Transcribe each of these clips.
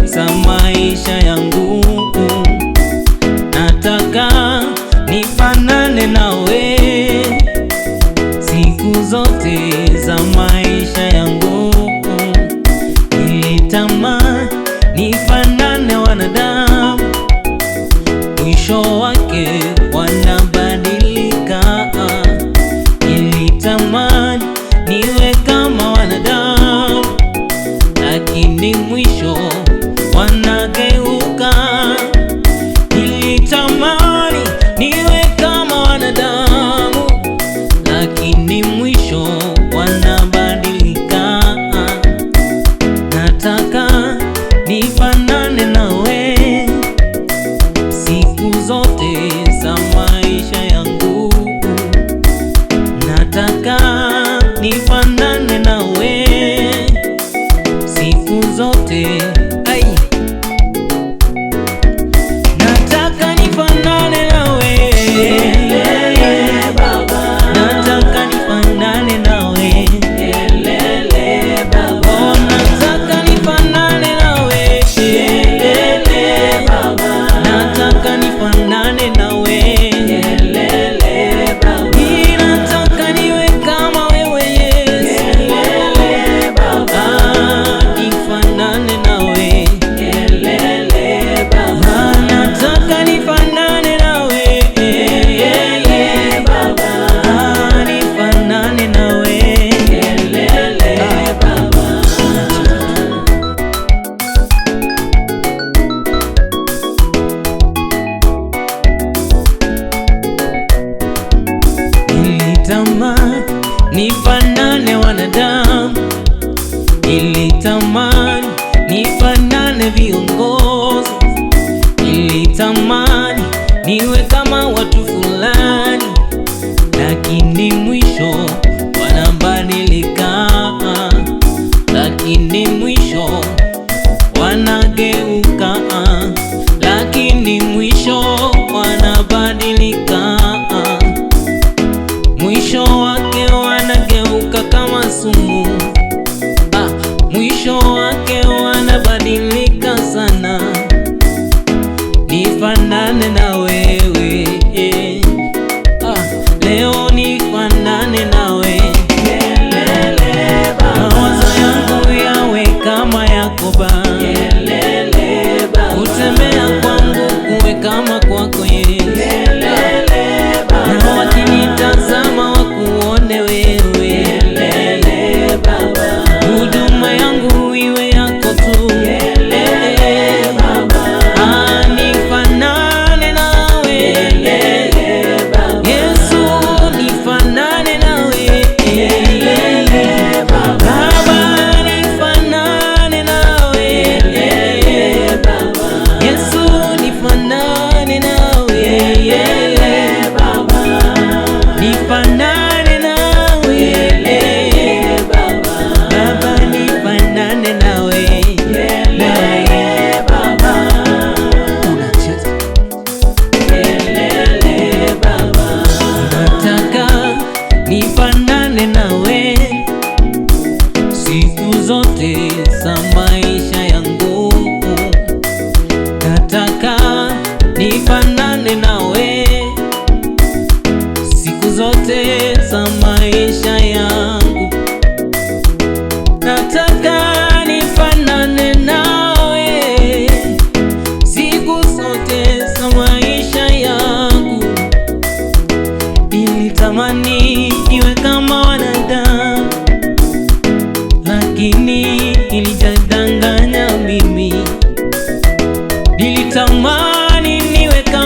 za maisha yangu. Nataka nifanane nawe siku zote za maisha yangu. Nilitamani nifanane wanadamu, mwisho wake wanabadilika. Nilitamani niwe kama wanadamu, lakini mwisho wanageuka. Nilitamani niwe kama wanadamu, lakini mwisho wanabadilika. Nataka nifanane nawe siku zote za maisha yangu. Nataka nifanane nawe siku zote. Ai, nataka nifanane nawe Baba, nataka nifanane nawe Baba, oh, nataka nifanane nawe Baba, nataka nifanane nawe Baba, ninataka niwe kama wewe Yesu Baba, nifanane nawe Baba, nataka nifanane nawe Baba, nifanane nawe Baba. Nilitamani nifanane wanadamu, nilitamani nifanane viongozi, nilitamani niwe kama watu fulani, lakini mwisho wanabadilika, lakini mwisho wanageuka, lakini mwisho wanabadilika. Mwisho wake wanageuka kama sumu, mwisho wake wanabadilika sana. Nifanane na wewe leo, nifanane nawe, mawazo yangu yawe kama yako Baba, kutembea kwangu kuwe kama kwako Yesu, na wakinitazama wakuone wewe, huduma yangu iwe yako tu. Nifanane nawe Yesu, nifanane nawe Baba, nifanane nawe Yesu, nifanane nawe nifanane nawe Baba, nifanane nawe unacheza. Nataka nifanane nawe siku zote za maisha yangu. Nataka nifanane nawe siku zote za maisha yangu. Nataka nifanane nawe siku zote za maisha yangu. Nilitamani niwe kama wanadamu, lakini nilijidanganya mimi. Nilitamani niwe kama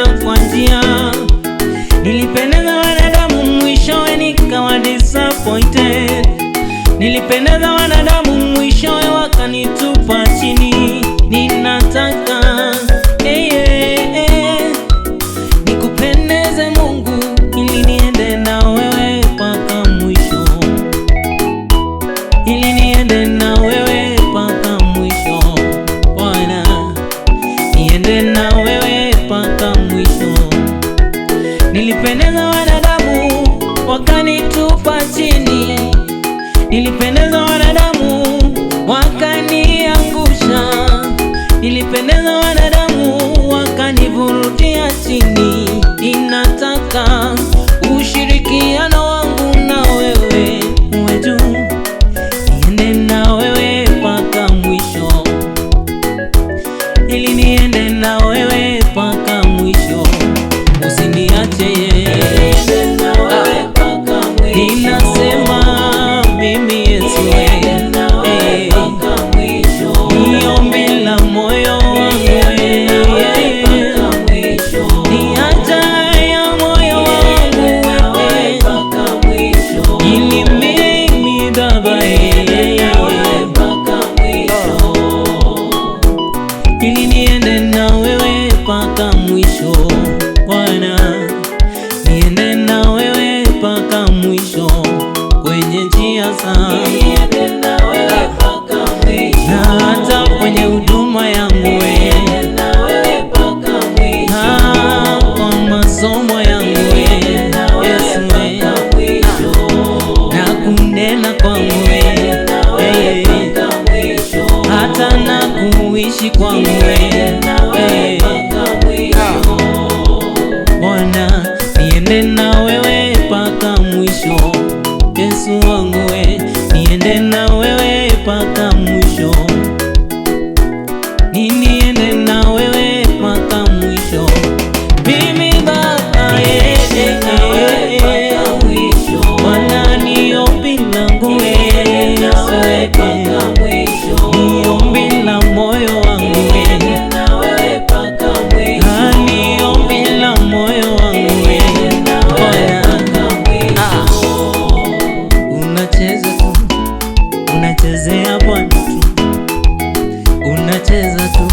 kunipita kwa njia. Nilipendeza wanadamu, mwishowe nikawa disappointed. Nilipendeza wanadamu, mwishowe wakanitupa chini. Ninataka nikupendeze Mungu, ili niende na wewe mpaka mwisho, ili niende na wewe mpaka mwisho. Bwana, niende na wewe mpaka mwisho. Nilipendeza wanadamu, wakanitupa chini. Nilipendeza wanadamu, wakaniangusha. Nilipendeza wanadamu, wakanivurutia chini. Ninataka ushirikiano wangu na wewe uwe juu, niende na wewe mpaka mwisho, ili niende na wewe mpaka mwisho. Usiniache ninasema mimi Yesu, ni ombi la moyo wangu, ni haja ya moyo wangu, ili mimi Baba, ili niende na wewe mpaka mwisho. Bwana, niende na wewe mpaka mwisho, kwenye njia zangu na hata kwenye huduma yangu, kwa masomo yangu, Yesu, na kunena kwangu, hata na kuishi kwangu. Bwana, niende na wewe mpaka mwisho. Yesu wangu, niende na wewe mpaka mwisho, niende na wewe mpaka mwisho. Mimi Baba, Bwana, ni ombi langu, ni ombi la moyo wangu, ni ombi la moyo wangu. Unacheza tu, unachezea Bwana tu, unacheza tu.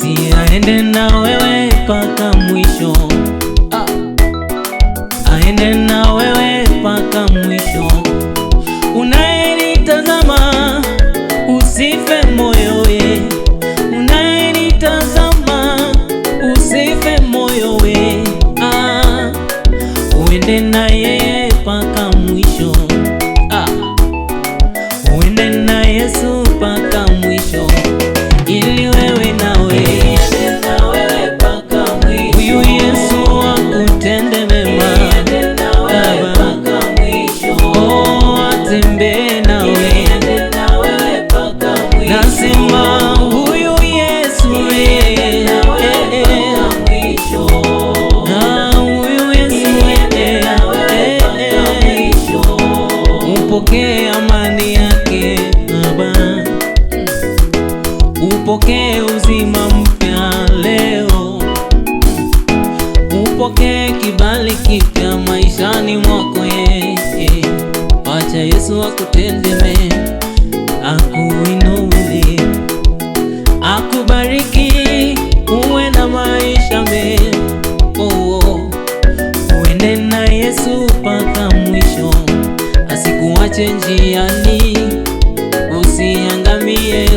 Si aende na wewe mpaka mwisho, aende na wewe mpaka mwisho. Unayenitazama usife moyo, we unayenitazama usife moyo, we uende na yeye mpaka mwisho, uende na Yesu mpaka mwisho, ili wewe nawe huyu Yesu akutende mema, Baba, atembee nawe. Nasema huyu Yesu, upokee amani yake Baba, upokee uzima mpya leo, upokee kibali kipya maishani mwako. Acha Yesu akutende mema, akuinulie, akubariki, uwe na maisha mema. Uende na Yesu mpaka mwisho, asikuache njiani, usiangamie.